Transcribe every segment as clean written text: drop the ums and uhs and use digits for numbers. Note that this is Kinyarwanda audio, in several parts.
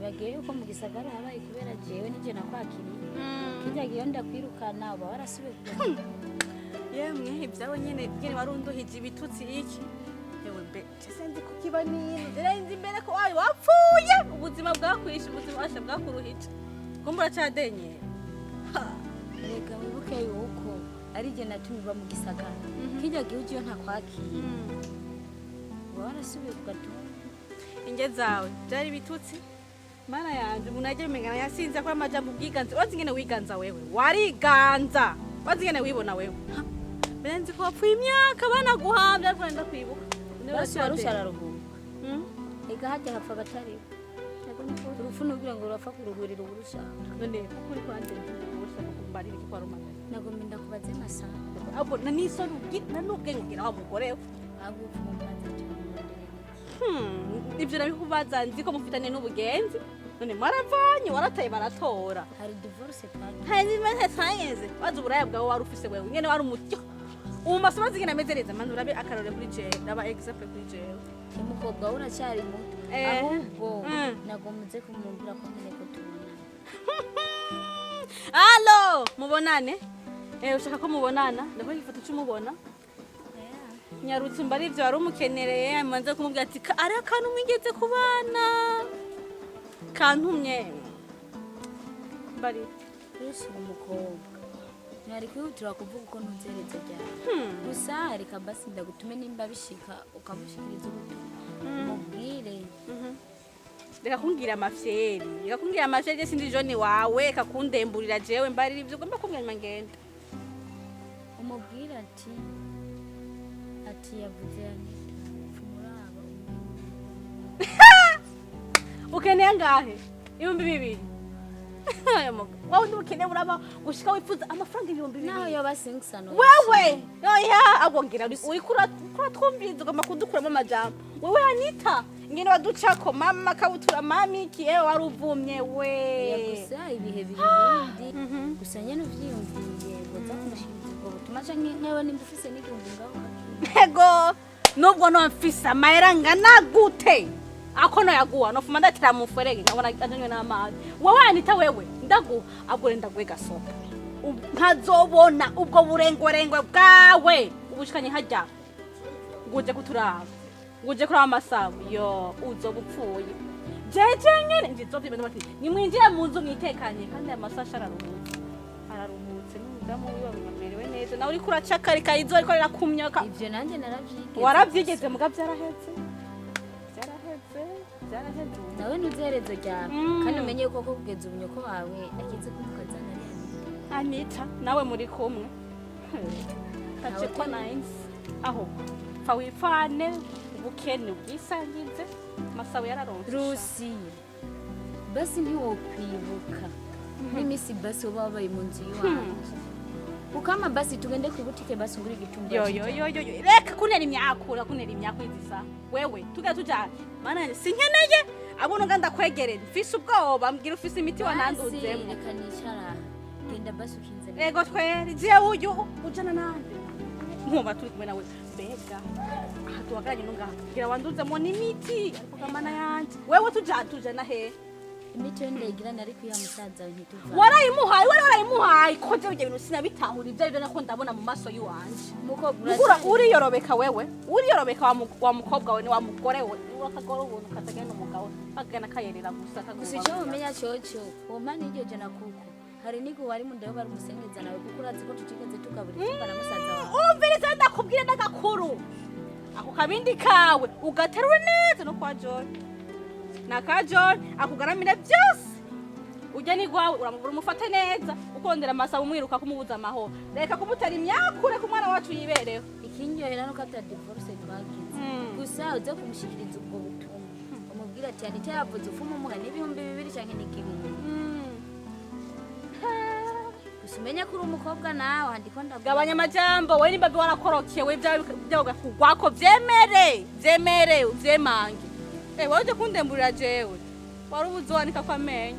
bagiye yuko mu gisagara habaye kubera jewe nije nakwakiriye kijya giyo ndakwirukana uba warasubiye kugenda yemwe ibyawe nyene warunduhije ibitutsi iki yewe mbe cese kukiba nini nzi imbere ko wayo wapfuye ubuzima bwakwishe ubuzima washa bwakuruhije kumbura cyadenye rega wibuke yuko ari je natumirwa mu gisagara kijya giyo ugiye ntakwakiriye uba warasubiye kugatumba inge zawe byari bitutsi mana yanje umuntu agiye mengana yasinze ko amajambo ubwiganze wazi ngene wiganza wewe wariganza wazi ngene wibona wewe benzi ko wapfuye imyaka banaguhambye ariko nda kwibuka basi warushara ruhumba ega hajya hapfa batari urufu nubwira ngo urapfa kuruhurira urusha none kuri kwande urusha kumbarira iki kwa Roma nagomba ndakubaze masana abo niso rugita n'ubwenge aho mugore abo kumbaza ibyo nabikubaza nzi ko mufitane n'ubugenzi none maravanye warataye baratora hari divorce kandi hari imeze science wazi uburaya bwawe wari ufise wewe ngene wari umutyo ubu masomo zingena amezereza manje urabe akarore kuri je ndaba example kuri je umukobwa uracyari muto ahubwo nagomeze kumubwira ko nkene ko tubona allo mubonane ushaka ko mubonana ndabona ifoto cy'umubona nyarutse mbari ivyo wari umukenereye amanze kumubwira ati ari akantu mwigeze kubana kantumye mbari Yesu umukobwa nari kwihutira kuvuga uko ntuzeretse cyane gusa reka basi ndagutume nimba bishika ukamushikiriza ubutumwa umubwire reka kumbwira amafyeri sindi jone wawe kakundemburira jewe mbari ivyo ugomba kumbwira ngenda umubwire ati yavuze ANITHA muraba ukeneye ngahe 2,000 wawe ndukeneye uraba gushika wifuza amafaranga 2,000 naho yo basingsano wewe oya abongira uri twumviza ugomba kudukuramo amajambo wewe ANITHA ngene waducako mama kabutura mami kiye waruvumye we yagusa ibihe bibindi gusa nyene uvyiyumviye ngo zakumushinze ngo butuma canke nkewe nimba ufise n'igihumbi ngaho ego nubwo no mfisa mahera ngana gute ako no yaguha no fuma ndatira mu ferege nkabona ajanywe n'amazi wewe ANITHA wewe ndagu agure ndaguye gasopa ntazobona ubwo burengorengwe bwawe ubushikanye hajya nguje kuturaba nguje kuri amasabu yo uzobupfuye jeje nyene ndizovye ibintu bati nimwinjire mu nzu mwitekanye kandi amasasha araruhutse n'umudamu wiwe bimerewe neza nawe uri kuracakarika izo ariko rirakumyaka ivyo nanje naravyigeze waravyigeze muga byarahetse nawe nuzerezo ryawe kandi umenye yuko kugeza ubunyoko wawe akize kumukazana ANITHA nawe muri kumwe kaje kwa nice aho fa wifane ubukene ubwisangize masawe yararonse Rusi basi ntiwokwibuka n'imisi basi uba wabaye mu nzu yiwanje ukama basi tugende ku butike basi nguri gitumba yo reka kunera imyako izisa wewe tuja mana sinkeneye abona nganda kwegerera mfise ubwoba mbwira ufise imiti wananduzemo reka nicara genda basi ukinze ego twere je uyu ujana nande nkumva turi kumwe nawe mbega aha tuhagaranye nungaha kugira wanduzemo n'imiti ariko kamana yanje wewe tuja na he imiti yo ndayigirana ariko ya musaza ntituva warayimuhaye ko je ibintu sinabitahura ibyo nako ndabona mu maso yiwanje mukobwa uriyorobeka wewe wa mukobwa we ni wa mugore we wakagora ubuntu katagenda umugabo bagana kayerera gusa gusa cyo umenya cyoco womani iryo jana kuko hari nigo wari mu ndayo bari musengeza nawe kuko urazi ko tutigeze tukabura na musaza wawe umviriza ndakubwira n'agakuru ako kabindi kawe ugaterwe neza no kwa John naka John akugaramira byose ujya ni gwawe uramubura umufate neza ukondera amasabu umwiruka kumubuza amahoro reka kumutera imyakure ku mwana wacu yibereho ikinyohera no kata divorce twagize gusa uza kumushikiriza ubwo butumwa umubwira ati ANITHA yavuze ufuma umuha n'ibihumbi 2 canke n'igihumbi Usumenya kuri umukobwa nawe handiko ndagabanya amajambo we nimba warakorokiye we byawe kugwako vyemere uvyemange waje kundemburira jewe wari ubuzowanika kwa menye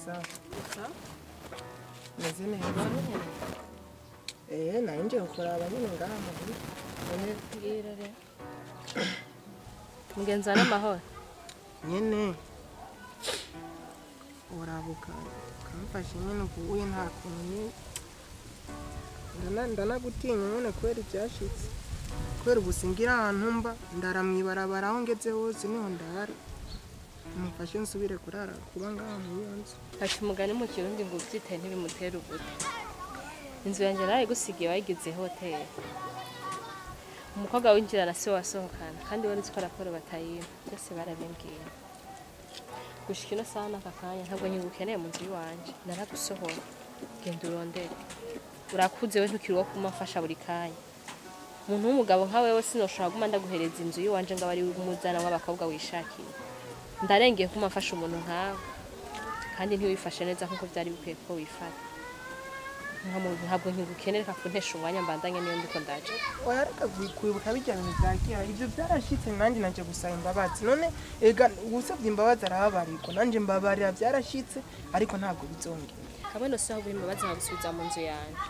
sawa. Meze neza. Nanje ukuraba nyine ngaha muri. Bwira re. Mugenza n'amahoro. Nyene. Urabuka. Kamfashe nyine ubuye nta kuntu. Ndanagutinya nyine kwera ibyashitse. Kwera ubusingira ahantu mba ndaramwibarabara aho ngeze hose niho ndahari. Mufashe nsubire kurara kuba ngaha mu yonzo. Ati umugani mu kirundi ngo ubyitaye ntibimutera ubuti. Inzu yanjye nawe gusigiye wayigize hoteli. Umukobwa winjira na se wasohokana kandi wari uzi ko raporo batayima byose barabimbwiye. Gushika ino saha n'aka kanya ntabwo nyigukeneye mu nzu iwanje naragusohora genda urondere. Urakuze we ntukiri wo kumafasha buri kanya. Umuntu w'umugabo nka wewe sinoshobora guma ndaguhereza inzu iwanje ngo bari umuzana w'abakobwa wishakiye. Ndarengeye kumafasha umuntu nkawe kandi ntiwifashe neza nkuko byari bikwiye ko wifata. Ntabwo nkigukenereka kuntesha umwanya mbandanye niyo ndiko ndaje. Oya reka kwibuka bijya bintu byagira ibyo byarashitse nanjye naje gusaba imbabazi none ega gusabye imbabazi arahabariko nanje mbabarira byarashitse ariko ntabwo bizongera. Hamwe no saho buri imbabazi nkagusubiza mu nzu yanje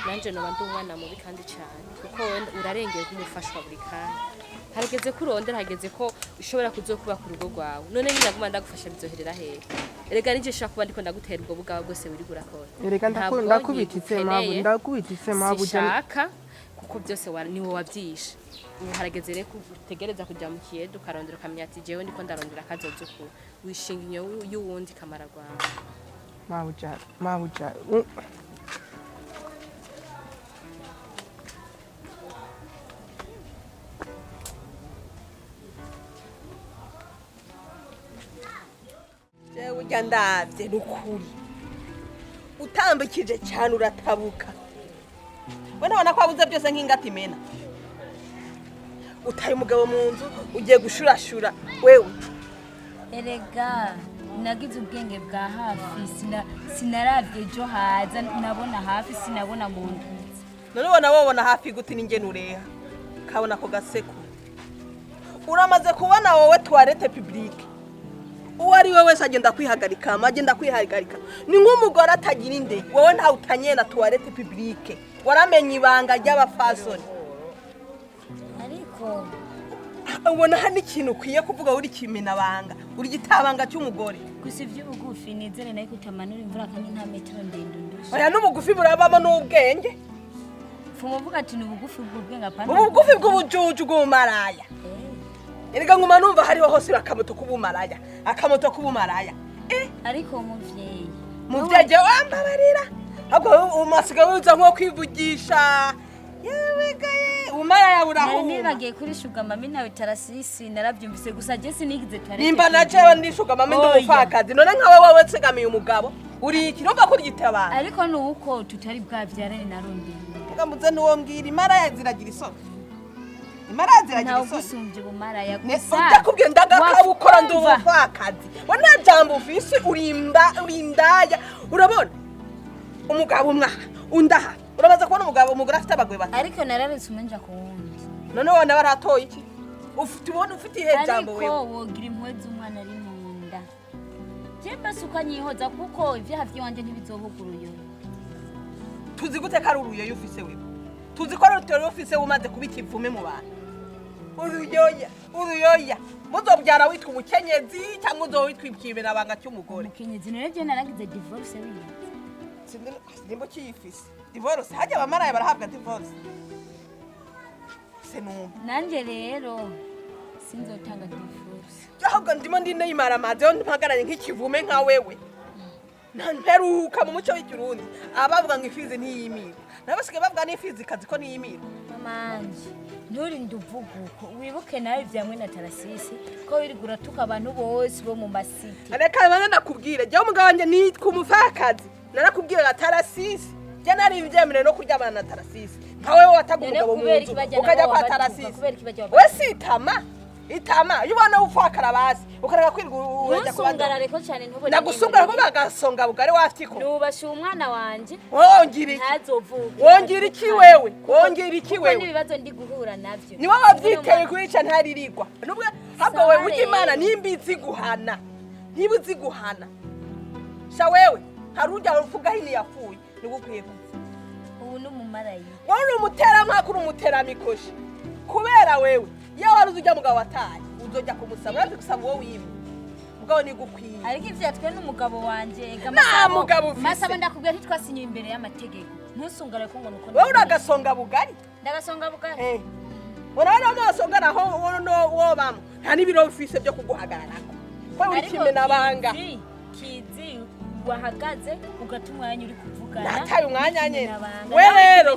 nanje noba ndi umwana mubi kandi cyane kuko wenda urarengeye kumufashwa buri kanya. Harageze ko urondera hageze ko ushobora kuzokuba ku rugo rwawe none nyina guma ndagufasha bizoherera hehe. Erega nije shaka kuba ndiko ndagutera ubwo bugabo bwose buri gurakora. Erega ndakubititse mabu shaka kuko byose niwe wabyishe. Harageze reko utegereza kujya mu kiyedu karondera kamenya ati jewe ndiko ndarondera kazozuku wishinga inyo y'uwundi kamara rwawe. Mabuja Ujya ndabye nukuri utambikije cyane uratabuka we nabona ko abuze byose nk'ingati mena utaye umugabo mu nzu ugiye gushurashura wewe Erega nagize ubwenge bwa hafi sinaravye jo haza nabona hafi sinabona mu ntuzi none ubona wabona hafi guti ninge nureha kabona ko gaseko uramaze kubona wowe toilette publique uwari we wese agenda kwihagarika ni nk'umugore atagira inde wowe nta utanye na toilette publique waramenye ibanga ry'abafasoni ariko ubona hano ikintu ukwiye kuvuga uri kimena banga uri gitabanga cy'umugore gusa iby'ubugufi nizere nayo kutamanura imvura kandi nta metero ndende ndusha oya n'ubugufi burabamo n'ubwenge fumuvuga ati n'ubugufi bw'ubwenge apana ubugufi bw'ubujuju bw'umaraya erega nguma numva hariho hose akamoto kubumaraya ariko muvyeyi muvyeje wambabarira ahubwo umasiga wiza nko kwivugisha yewe gaye umaraya buraho nibagiye kuri shuga mami nawe tarasisi narabyumvise gusa je sinigize twari nimba nacewe ndi shuga mami ndumufakazi none nkawe wowe tsegamiye umugabo uri ikiroga kuri gitabara ariko nuko tutari bwavyarane narondeye ngamuze nuwo mbwira imaraya ziragira isoko nawe gusumbye ubumaraya gusa ujya kubwira ndagakabukora ndumufakazi we nta jambo ufise urindaya urabona umugabo undaha urabaza kubona umugore afite abagwe batatu ariko nararetse umenja ku wundi none wone baratoye iki ufite ihe jambo wewe ariko wogira impuhwe z'umwana ari mu nda je basi ukanyihoza kuko ivyaha vy'iwanje ntibizobuguruyo tuzi gute ko ari uruyoyo ufise wewe tuzi ko ari uruyoyo ufise umaze kubika ivume mu bantu uruyoya muzobyara witwa umukenyezi cyangwa uzowitwa ikibera banga cy'umugore umukenyezi none je naragize divorce wiwe ndimbo kiyifise divorce hajya abamaraye barahabwa divorce senumva nanje rero sinzotanga divorce ahubwo ndimo ndineyimara amazi yo mpagaranye nk'ikivume nka wewe ntamperuka mu muco w'ikirundi abavuga ngo ifizi ntiyimira nabasigaye bavuga n'ifizi kazi ko niyimira mamanje nturi nduvuguko wibuke nawe vyamwe na tarasisi ko wirigura tuka abantu bose bo mu masiti areka bana nakubwira je umugabo wanje ni kumufakazi narakubwira tarasisi je nari ivyemere no kuryamana na tarasisi nkawe wataga umugabo mu nzu ukajya kwa tarasisi we sitama itama yubona ufakara basi ukareka kwirwa urajya kubandara reko cyane ntubone nagusungara ko bagasonga bugari wafitiko nubashe umwana wanje wongiri ntazovuga wongiri iki wewe wongiri iki wewe nibibazo ndi guhura navyo ni wowe wavyiteye kwica ntaririrwa nubwo habwo wewe ujye imana nimbizi guhana ntibuzi guhana sha wewe hari ujya uvuga hini yapfuye nibwo ukwiye gupfa ubu n'umumarayi wowe uri umutera nk'ako uri umuteramikoshi kubera wewe iyo wari uzi ujya mugabo wataye uzojya kumusaba urazi gusaba wowe wimwe mugabo nigukwiye ariko ivyo yatwe n'umugabo wanje nta mugabo ufise masaba ndakubwira ntitwasinye imbere y'amategeko ntusungare ko ngo nuko wowe uragasonga bugari ndagasonga bugari urabona amasonga naho wo bamwe nta n'ibiro bifise byo kuguhagararako ko uri kimwe nabanga kizi wahagaze ugatuma umwanya uri kuvugana nataye umwanya nyene we rero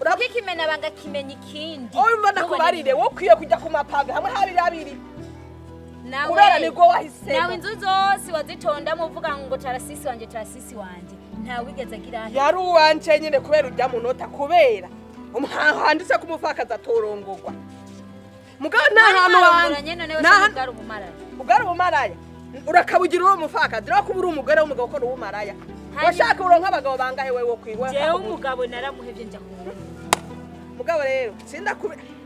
urabona ikimena banga kimenya ikindi wowe mbona kubarire wo kwiye kujya ku mapave hamwe habiri kubera nibwo wahisemo nawe inzu zose wazitondamo uvuga ngo tarasisi wanje nta wigeze agira yari uwanje nyine kubera ujya mu nota kubera handitse ko umupfakazi atorongorwa mugabo nta hantu wanje ugari ubumaraya urakabugira uwo mupfakazi rero kuba uri umugore w'umugabo ukora ubumaraya washaka uronka abagabo bangahe wewe kwiwe jewe umugabo naramuhevye njya mugabo rero sinda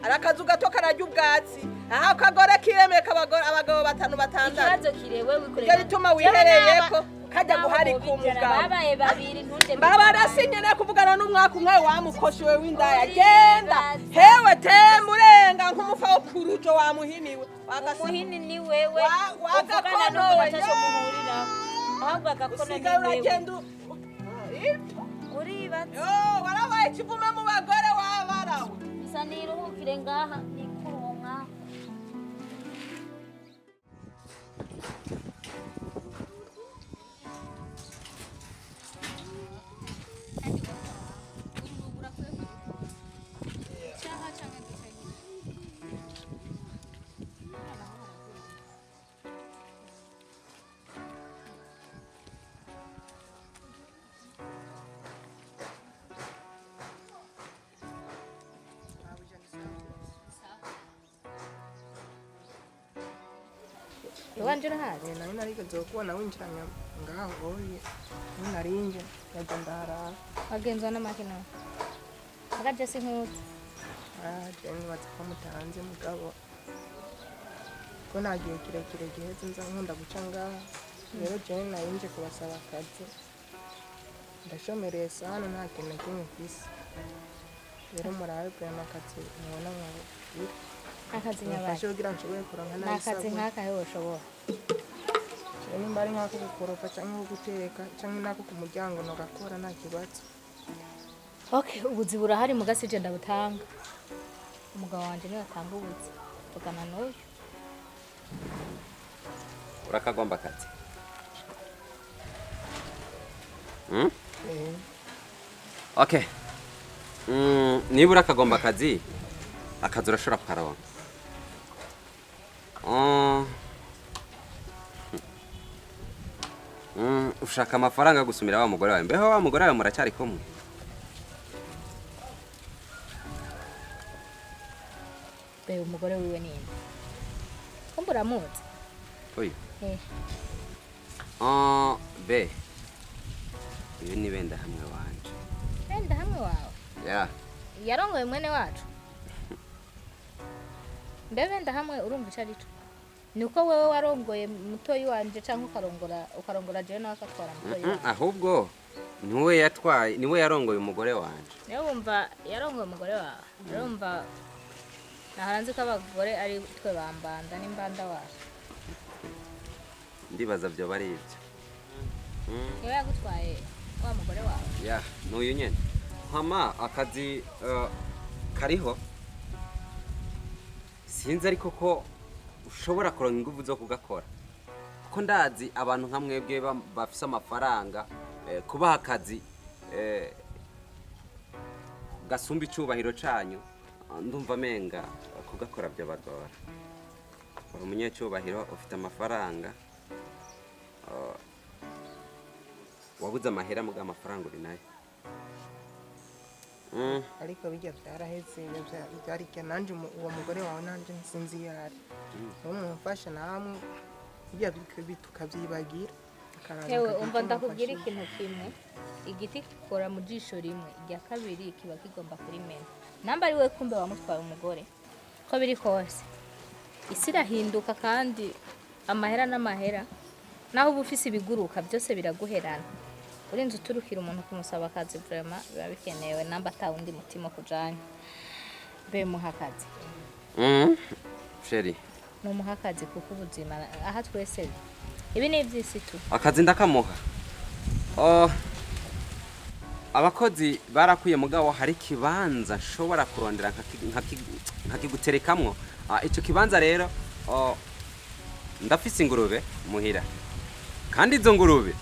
arakazu gato karajya ubwatsi aha kagore kiremeka abagabo 5-6 ikibazo kirewe wikorera bituma wihereyeko kajya guhari ku mugabo babaye babiri ntunde baba rasinye ne kuvugana n'umwaka umwe wamukoshiwe w'indaya genda hewe temurenga nk'umufa wo kurujo wamuhiniwe umuhini ni wewe wagakona n'umutasho muhurira ahubwo agakona ni wewe uribatse warabaye kivume mu bagore wabarawe isa niruhukire ngaha nikuronka Iwanje ntazi nari narigeze kubona winjiranye ngaho oye narinje yaje ndara agenzwa n'amakino agaje sinkuzi jeni batse mutanze mugabo ko nagiye kirekire giheze nza nkunda guca ngaha rero jeni narinje kubasaba akazi ndashomereye sana nta kintu kimwe kwisi rero murabe kwema akazi mubona nkawe akazi nyabaye kugira nshobore kuronka n'akazi nk'aka hewe ushobora nimba ari nk'ako gukoropa cyangwa guteka cyangwa n'ako ku muryango nogakora nta kibazo okay ubuzi burahari mu gasije ndabutanga umugabo wanje niwe atanga ubuzi tugana n'uyu urakagomba akazi okay niba urakagomba akazi urashobora kukaronka ushaka amafaranga yo gusumira wa mugore wawe mbeho wa mugore wawe muracyari kumwe be umugore wiwe ninde kumbura muzi oyo be ibi ni benda hamwe wanje benda hamwe wawe yarongoye mwene wacu mbebe ndahamwe urumva icarico niko wewe warongoye mutoyi wanje canke ukarongora je nawe akatwara mutoyi ahubwo niwe yarongoye umugore wanje niwe wumva yarongoye umugore wawe urumva naharanze ko abagore ari twe bambanda n'imbanda wacu ndibaza byo bari ibyo niwe yagutwaye wa mugore wawe n'uyu nyene hama akazi kariho sinzi ariko ko ushobora kuronka ingufu zo kugakora kuko ndazi abantu nka mwebwe bafise amafaranga kubaha akazi gasumba icubahiro canyu ndumva menga kugakora byo bagora uri umunyecubahiro ufite amafaranga wabuze amahera mu amafaranga uri nayo ariko bijya byaraheze byarike nanje uwo mugore wawe nanje nsinzi yari umufasha namwe bijya tukavyibagira hewe umva ndakubwira ikintu kimwe igiti kikora mu jisho rimwe irya kabiri kiba kigomba kuri mena namba ari we kumbe wamutwaye umugore ko biri kose isi irahinduka kandi amahera n'amahera naho uba ufise ibiguruka byose biraguherana urinze uturukira umuntu kumusaba akazi vraiment biba bikenewe namba atawundi mutima kujanye be muhakazi sheri no muhakazi kuko ubuzima aha twese ibi ni ivyisi tu akazi ndakamuha abakozi barakwiye mugabo hari kibanza nshobora kurondera nkakiguterekamwo ico kibanza rero ndafise ingurube muhira kandi izo ngurube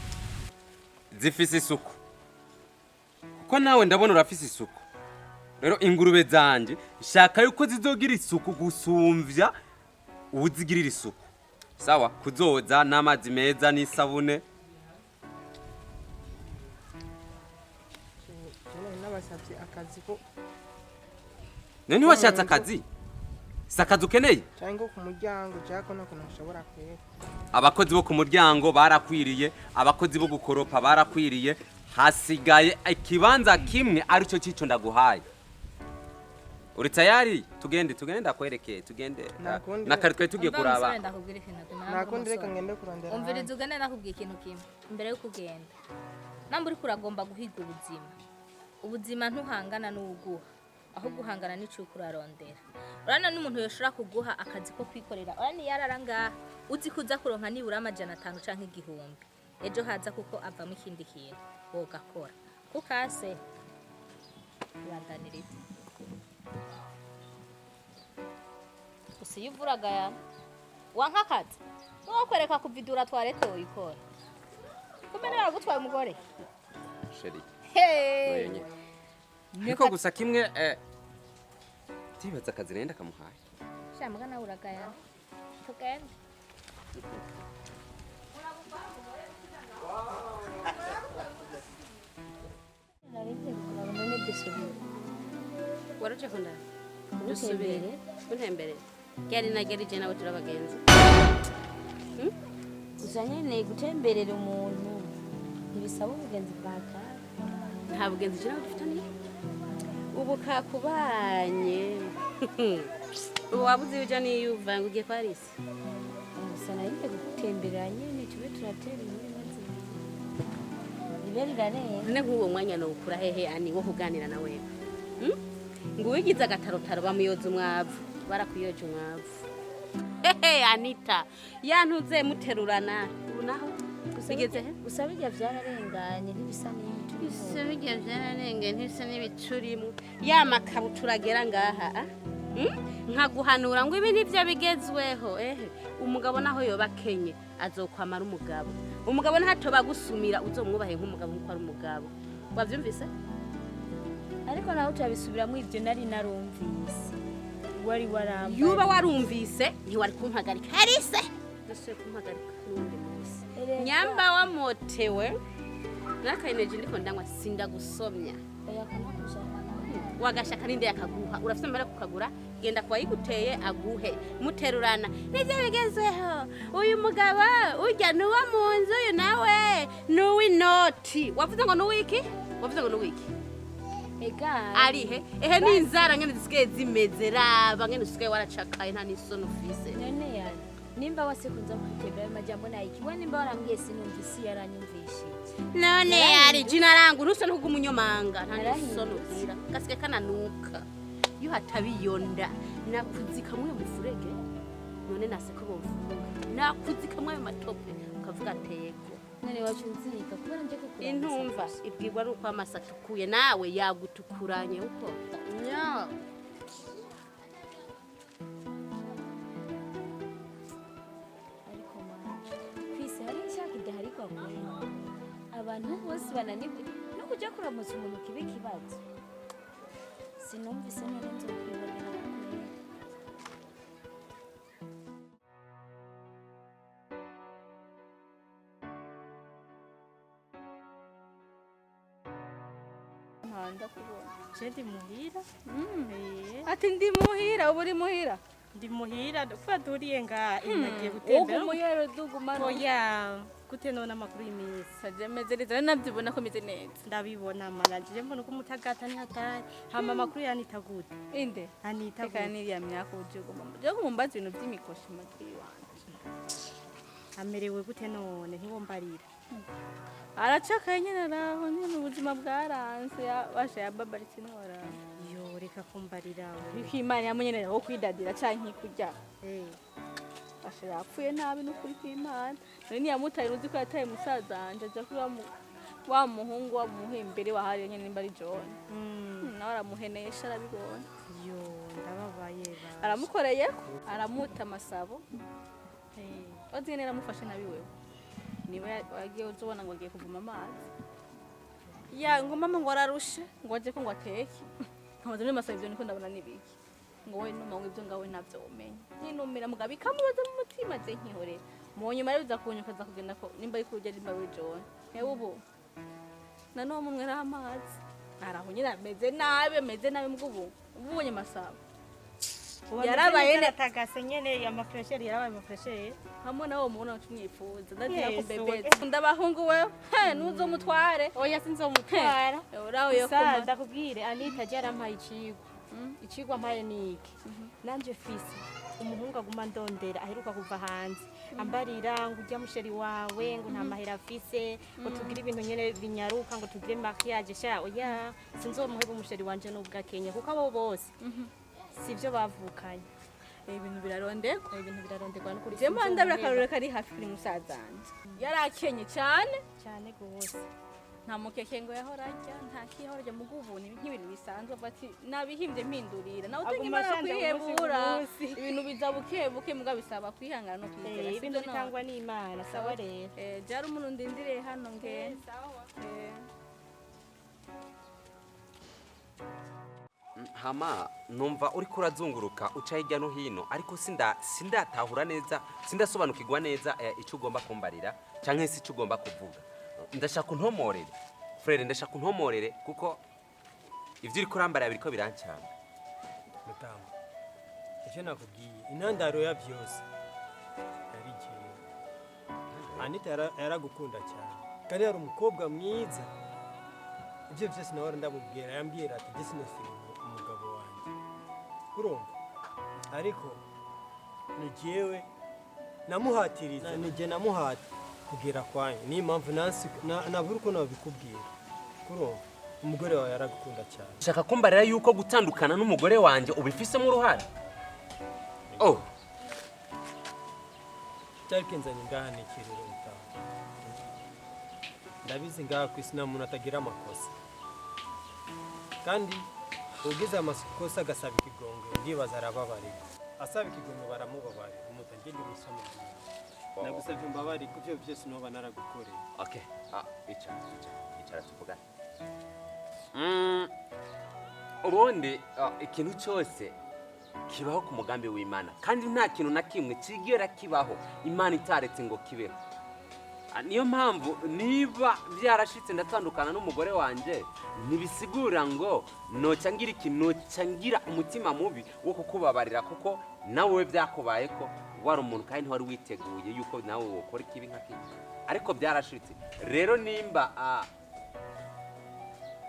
zifise isuku kuko nawe ndabona urafise isuku rero ingurube zanje shaka yuko zizogira isuku gusumvya ubuzigirira isuku sawa kuzoza n'amazi meza n'isabune n'abasabye akazi ko none washatse akazi sakazi ukeneye cyangwa ku muryango cyako nako nashobora kwera abakozi bo ku muryango barakwiriye abakozi bo gukoropa barakwiriye hasigaye ikibanza kimwe arico cico ndaguhaye uri tayari tugende ndakwerekeye tugende nakari twe tugiye kuraba nakundi reka ngende kurondera umviriza ugane nakubwiye ikintu kimwe imbere yo kugenda namba uri kuragomba guhiga ubuzima ntuhangana n'uguha aho guhangana n'ico kurarondera urana n'umuntu yoshora kuguha akazi ko kwikorera urani yarara ngaha uzi kuza kuronka nibura amajana 5 canke igihumbi ejo haza kuko avamo ikindi kintu wogakora kukase bandanirite usiyuvuraga ya wankakazi nokwereka kuvidura twarete uyikora kumenera gutwaye umugore sheri hey niko gusa kimwe tibaza akazi nenda kamuhaye shamaga na uragaya tugende waraje konda dusubire kuntembere cyari nagerije nawe turabagenzi uzanye gutemberera umuntu ntibisaba ubugenzi bwaka nta bugenzi je nawe dufitanye ubu kakubanye ubu wabuze uja niyo uvanga ugiye kwa Alice sana yinde gutemberera nyene tube turatera inkuru maze iberira neza none nk'uwo mwanya no ukura hehe ani wo kuganira na wewe ngo wigize agatarotaro bamuyoza umwavu barakuyoje umwavu hehe Anita yantuze muterurana ubu naho usigeze he usabijya vyararenganye ntibisa n'ibintu usabijya vyararenganye ntibisa n'ibicurimo ya makabutura agera ngaha nkaguhanura ngo ibi nivyo bigezweho umugabo naho yoba kenye azokwamara umugabo ntatoba gusumira uzomwubahe nk'umugabo nkuko ari umugabo wavyumvise ariko naho utabisubiramwe ivyo nari narumvise wari waramba yuba warumvise ntiwari kumpagarika Alice dose kumpagarika n'undi munsi nyamba wamotewe nakayineje ndiko ndanywa sinda gusomya wagashaka ninde yakaguha urafite mbere kukagura genda kwa yiguteye aguhe muterurana nivyo bigezweho uyu mugabo urya nuwa munzu uyu nawe nuwi noti wavuze ngo nuwiki ega arihe n'inzara ngene zisigaye zimeze raba ngene usigaye waracakaye nta n'isoni ufise none yani nimba wasikunza kwitembera majambo nayiki we nimba warambwiye sinumvise yaranyumvishe none yari jina langu ntuso no kugumunyomanga nta n'isoni ufira gasike kananuka iyo hatabiyonda nakuzika mwe mufurege none naseko bovuga nakuzika mwe matope ukavuga tego none wacunzika kubera nje kukura intumva ibwirwa nuko amasatukuye nawe yagutukuranye uko nya ariko mwana kwise hari nshaka idahari kwa kwenda abantu bose bananibwe no kujya kuramutsa umuntu kibe kibazo sinumvise none nzo kwibonera Ndi muhira ati ndi muhira ubu uri muhira ndi muhira kuba duriye nga inagiye gutembera ubu muhira dugumana oya gute none amakuru y'imisi saje mezereza nabyibona ko meze neza ndabibona malanje mbona ko mutagata ni hatari hama amakuru yanita gute inde anita kandi ya myaka ujuguma je kumumbaza ibintu by'imikoshi matwi wanje amerewe gute none ntiwombarira aracakaye nyine araho nyine ubuzima bwaranze basha yababaritse nora yo reka kumbarira biko imana yamunyene aho kwidadira canke kurya basha yapfuye nabi n'ukuri kw'Imana none ntiyamutaye uzi ko yataye musaza wanje aja kuri wa muhungu wa muhembere wahariye nyene nimba ari John nawe aramuhenesha arabibona yo ndababaye aramukoreye aramuta amasabo ozine aramufashe nabi wewe niwe wagiye uzobona ngo agiye kuvuma amazi ya ngo mama ngo ararushe ngo aje ko ngo ateke nkamaze muri masabo ibyo niko ndabona nibiki ngo we numa ngo ibyo ngawe navyo umenye ninumira mugabe kamubaza mu mutima je nkihore mu nyuma rero uza kunyukaza kugenda ko nimba ari kurya nimba we John hewe ubu nano mumwe amazi arahunyira ameze nabi mgubu ubunye masabo yarabaye natagase nyene amafresheri yarabaye amafresheri hamwe nawo mubona tumwifuza ndagira ko bebe ndabahungu we nuzo mutware oya sinzomutwara uraho yo kuma ndakubwire Anita jarampaye icigwa mpaye niki nanje fisi umuhungu aguma ndondera aheruka kuva hanze ambarira ngo ujya musheri wawe ngo nta mahera afise ngo tugire ibintu nyene binyaruka ngo tugire makiyaje sha oya sinzomuheba umusheri wanje n'ubwa Kenya kuko abo bose sivyo bavukanye ibintu birarondekwa n'ukuri je mandabira karore kari hafi kuri musazanje yarakenye cyane gose nta mukeke ngo yahorajya nta kihorajya mugubuni nk'ibintu bisanzwe bati nabihimbye mpindurira nawe utengimara kwihebura ibintu bizabukebuke muga bisaba kwihangana no kwizera ibintu bitangwa n'Imana sawa rero jari umuntu ndindire hano ngene hama numva uri kurazunguruka uca hirya no hino ariko sindatahura neza sindasobanukirwa neza icyo ugomba kumbarira cyangwa se icyo ugomba kuvuga ndashaka untomorere frere ndashaka untomorere kuko ivyo uri kurambara biriko birancana mutamu icyo nakubwiye intandaro ya byose yari igihe Anita yaragukunda cyane kandi yari umukobwa mwiza ibyo byose nawe ndamubwira yambwira ati business umugabo wanjye urumva ariko ni jewe namuhatiriza nije namuhati kugira kwanye ni impamvu nabura uko nabikubwira kurumva umugore wawe yaragukunda cyane shaka kumbarira yuko gutandukana n'umugore wanje ubifisemo uruhare cyari kenzanye ngahane kirero utaha ndabizi ngaha ku isi nta muntu atagira amakosa kandi ugize amakosa agasaba ikigongo ndibaza arababarira asaba ikigongo baramubabarira umutagende musoma nagusabye mbabari kuvyo byose noba naragukoreye okay icara tuvugane ubundi ikintu cyose kibaho ku mugambi w'Imana kandi nta kintu na kimwe kigera kibaho Imana itaretse ngo kibeho niyo mpamvu niba byarashitse ndatandukana n'umugore wanje nibisigura ngo nocangira ikintu cangira umutima mubi wo kukubabarira kuko nawe byakubaye ko wari umuntu kandi wari witeguye yuko nawe wokora ikibi nka kibi ariko byarashitse rero nimba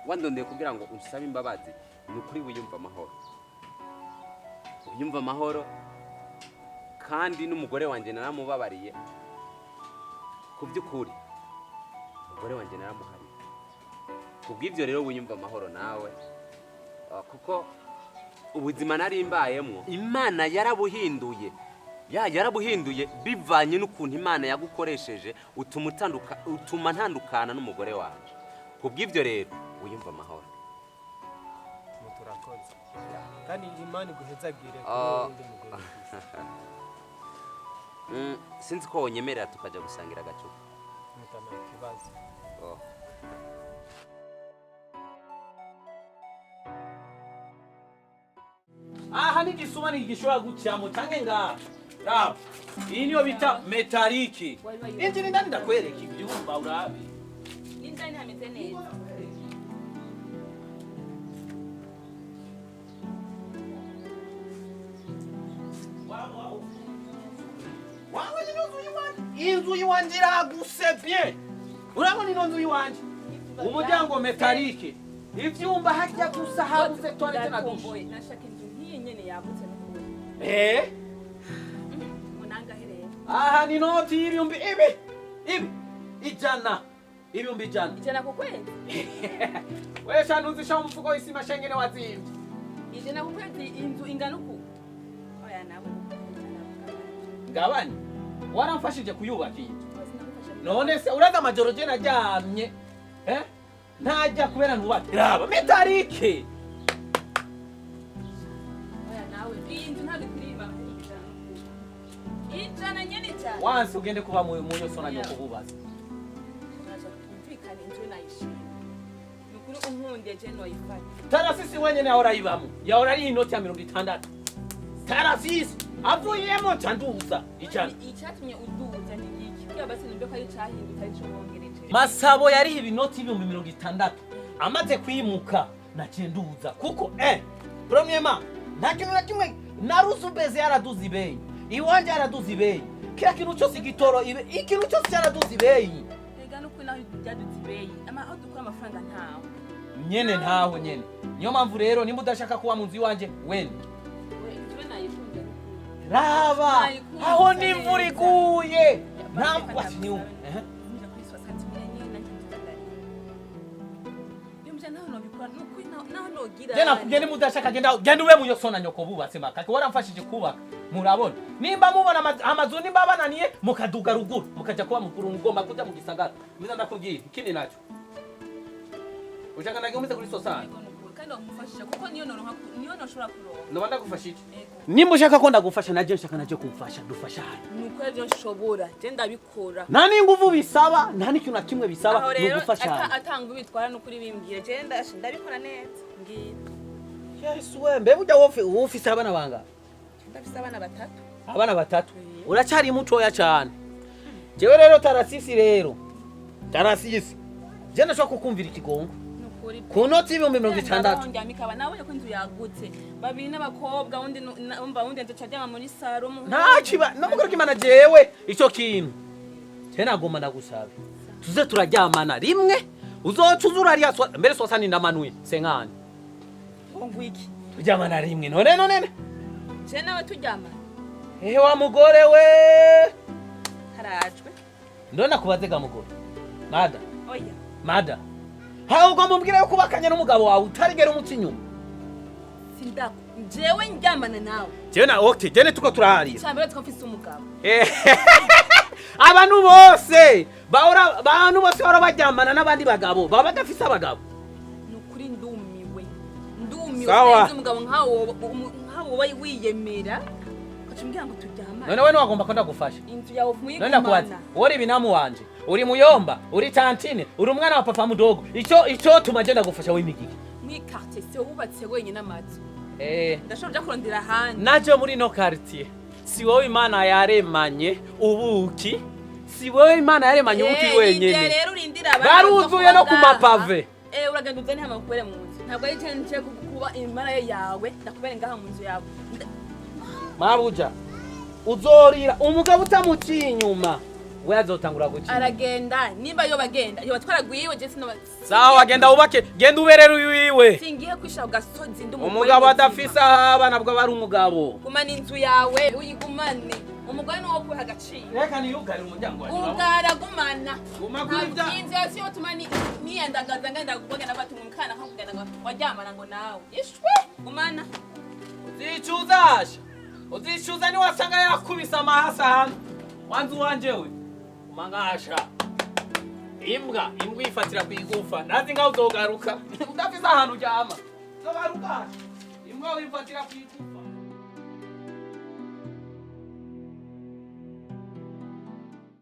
wandondeye kugira ngo unsabe imbabazi ni ukuri wiyumva amahoro kandi n'umugore wanje naramubabariye ku by'ukuri umugore wanje naramuhariye kubw'ibyo rero wiyumva amahoro nawe kuko ubuzima nari mbayemwo Imana yarabuhinduye bivanye n'ukuntu Imana yagukoresheje utuma ntandukana n'umugore wanje kubw'ibyo rero wiyumva amahoro muturakoze kandi Imana iguhezagire kuri mugore sinzi ko wonyemerera tukajya gusangira agacupa mutama kibazo aha n'igisuma ntigishobora gucyamo cyangwa ngaha raba iyi niyo bita metalike injira indani ndakwereka ibyumba urabe indani hameze neza wawe ni inzu y'iwanjye inzu y'iwanjye iragusebye urabona ino nzu y'iwanjye umuryango metalike ibyumba hajya gusa habuze toilette na dushe nashaka inzu nk'iyi nyene yagutse n'ukuri munanga hereye aha ni noti y'ibihumbi ibi ijana ibihumbi ijana ijana ku kwezi wewe shanu uzisha umufuko w'isima shengene wazimvye ijana ku kwezi inzu ingana uku oya nawe ngabani waramfashije kuyubaka iyi none se uraza amajoro je naryamye ntajya kubera ntubake raba metarike oya nawe iyi nzu ntabwo kuriba ijana nyene cyane wansi ugende kuba mu yoso na nyoko bubaza tumvikane inzu nayishimye nukuri unkundiye je noyifata tarasisi wenyene ahora yibamo yahora ari inoti ya 60 tarasisi avuyemo canduza ijana icyatumye uduza ni iki kugira basi numve ko ari cyahinduka ari cyo bongereje Masabo yari ibinoti y'ibihumbi 60 amaze kwimuka nacenduza kuko premièrement nta kintu na kimwe naruzubeze yaraduza ibeyi iwanje yaraduza ibeyi kila kintu cyose gitoro ikintu cyose yaraduza ibeyi ega nuko naho byaduza ibeyi ama aho dukura amafaranga ntawe nyene ntaho nyene niyo mpamvu rero nimba udashaka kuba mu nzu iwanje wende raba aho n'imvura iguye ntabwo atinyuma Jena kugende mudashaka genda ube muyosona nyoko bubatse makake waramfashije kubaka murabona nimba mubona amazu nimba bananiye mukaduga ruguru mukaja kuba mukuru ngomba kuja mu gisagara biza ndakubwira ikindi naco ushaka nagomeze kuri sosana kandi umufashisha kuko niyo noshobora kuronka no ndagufashije nimba ushaka ko ndagufasha naje nshaka naje kumfasha dufashane nuko ryo nshobora je ndabikora nta n'inguvu bisaba nta n'ikintu na kimwe bisaba no gufashana atanga ubitwara no kuri bimbwire je ndabikora neza ngira Yesu we mbe ujya wofise abana banga ndafise abana batatu abana batatu uracyari mutoya cyane jewe rero tarasisi tarasisi je ndashaka kukumvira ikigongo ku noti y'ibihumbi 60 njyamikaba nawe ko inzu yagutse babiri n'abakobwa undi umva undi ndacaryama muri saro nta kiba namugora kimana jewe ico kintu je nagomba ndagusaba tuze turaryamana rimwe uzoca uzurariya mbere sosani ndamanuye senkani ngwiki turyamana rimwe none je nawe turyamana wa mugore we harajwe ndona kubazega mugore mada oya mada hawo ugomba umbwira yo kubakanya n'umugabo wawe utarigera umukinyuma sindako jewe njyamana nawe jewe na okay jene tuko turaharira cyambere twafise umugabo abantu bose abantu bose baro bajyamana n'abandi bagabo baba badafise abagabo nukuri ndumiwe nduze umugabo nkawo wiyemera kacumbwira ngo turyamane none we wagomba ko ndagufasha inzu yawe umuyigumana none nakwaza uri binamu wanje uri muyomba uri tantine uri umwana wa papa mudogo ico tumaje ndagufasha w'imigiki mwi quartier se wubatse wenyine amazu ndashobora kurondera handi naje muri no quartier si wowe Imana yaremanye ubuki si wowe Imana yaremanye ubuki wenyene rero urindira baruzuye no ku mapave uragenda uzane amakupere mu nzu ntabwo ari cyane cyo kuba Imana yawe ndakubere ngaha mu nzu yawe mabuja uzorira umugabo utamuciye inyuma we azotangura guki aragenda nimba yo bagenda yo batwaragwiwe je sino sawa agenda ubake genda uberera wiwe singiye kwisha ugasozi ndi umugabo adafisa abana bwo bari umugabo kumana inzu yawe uyigumane umugore no wo hagaciro reka ni yugari umuryango wawe ugaragumana umagurivya inzu yasi yo tumani niyandagaza ngenda kugenda batu mukana kakugenda ngo waryamana ngo nawe ishwe umana uzicuza ni wasanga yakubisa amahasa hano wanzu wanje we mangasha imbwa ifatira kwigufa nazi ngaho uzogaruka udafise ahantu uryama uzogaruka imbwa wifatira kwigufa